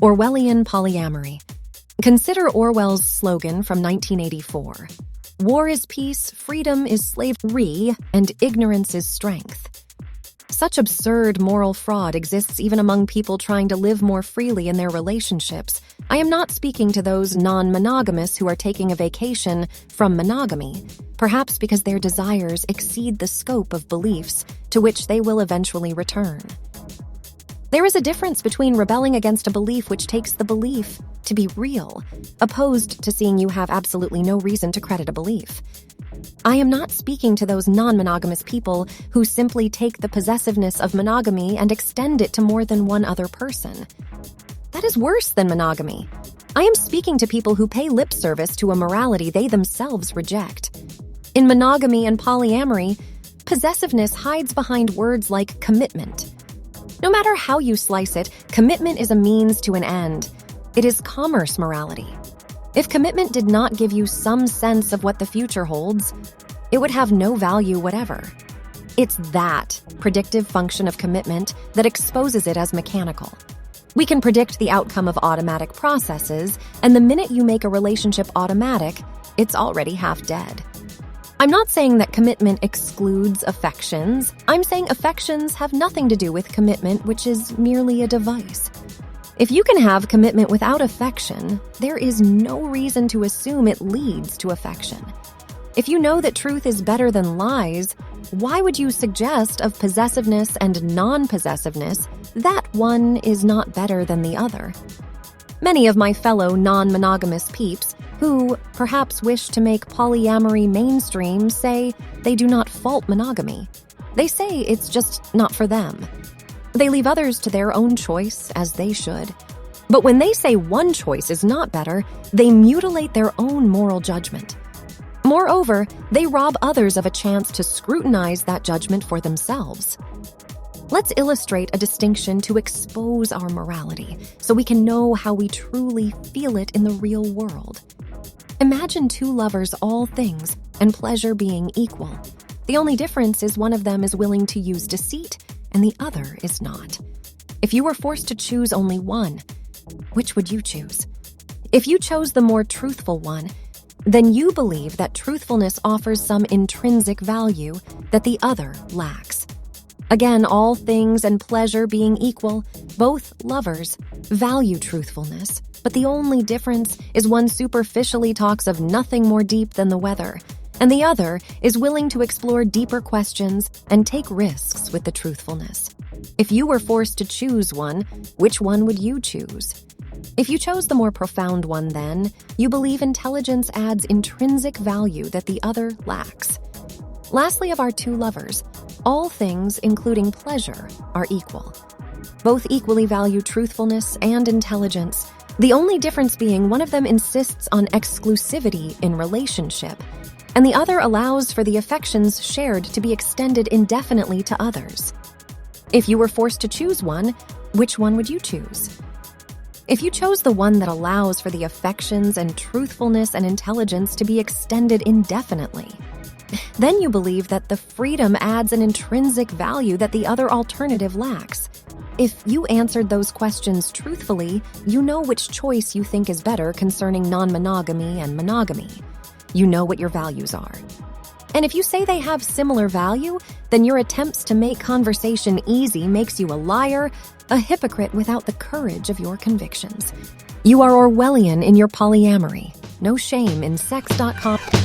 Orwellian polyamory. Consider Orwell's slogan from 1984. War is peace, freedom is slavery, and ignorance is strength. Such absurd moral fraud exists even among people trying to live more freely in their relationships. I am not speaking to those non-monogamous who are taking a vacation from monogamy, perhaps because their desires exceed the scope of beliefs to which they will eventually return. There is a difference between rebelling against a belief which takes the belief to be real, opposed to seeing you have absolutely no reason to credit a belief. I am not speaking to those non-monogamous people who simply take the possessiveness of monogamy and extend it to more than one other person. That is worse than monogamy. I am speaking to people who pay lip service to a morality they themselves reject. In monogamy and polyamory, possessiveness hides behind words like commitment. No matter how you slice it, commitment is a means to an end. It is commerce morality. If commitment did not give you some sense of what the future holds, it would have no value whatever. It's that predictive function of commitment that exposes it as mechanical. We can predict the outcome of automatic processes, and the minute you make a relationship automatic, it's already half dead. I'm not saying that commitment excludes affections. I'm saying affections have nothing to do with commitment, which is merely a device. If you can have commitment without affection, there is no reason to assume it leads to affection. If you know that truth is better than lies, why would you suggest of possessiveness and non-possessiveness that one is not better than the other? Many of my fellow non-monogamous peeps who perhaps wish to make polyamory mainstream say they do not fault monogamy. They say it's just not for them. They leave others to their own choice, as they should. But when they say one choice is not better, they mutilate their own moral judgment. Moreover, they rob others of a chance to scrutinize that judgment for themselves. Let's illustrate a distinction to expose our morality so we can know how we truly feel it in the real world. Imagine two lovers, all things, and pleasure being equal. The only difference is one of them is willing to use deceit and the other is not. If you were forced to choose only one, which would you choose? If you chose the more truthful one, then you believe that truthfulness offers some intrinsic value that the other lacks. Again, all things and pleasure being equal, both lovers value truthfulness, but the only difference is one superficially talks of nothing more deep than the weather, and the other is willing to explore deeper questions and take risks with the truthfulness. If you were forced to choose one, which one would you choose? If you chose the more profound one, then, you believe intelligence adds intrinsic value that the other lacks. Lastly, of our two lovers, all things, including pleasure, are equal. Both equally value truthfulness and intelligence, the only difference being one of them insists on exclusivity in relationship, and the other allows for the affections shared to be extended indefinitely to others. If you were forced to choose one, which one would you choose? If you chose the one that allows for the affections and truthfulness and intelligence to be extended indefinitely, then you believe that the freedom adds an intrinsic value that the other alternative lacks. If you answered those questions truthfully, you know which choice you think is better concerning non-monogamy and monogamy. You know what your values are. And if you say they have similar value, then your attempts to make conversation easy makes you a liar, a hypocrite without the courage of your convictions. You are Orwellian in your polyamory. No shame in sex.com.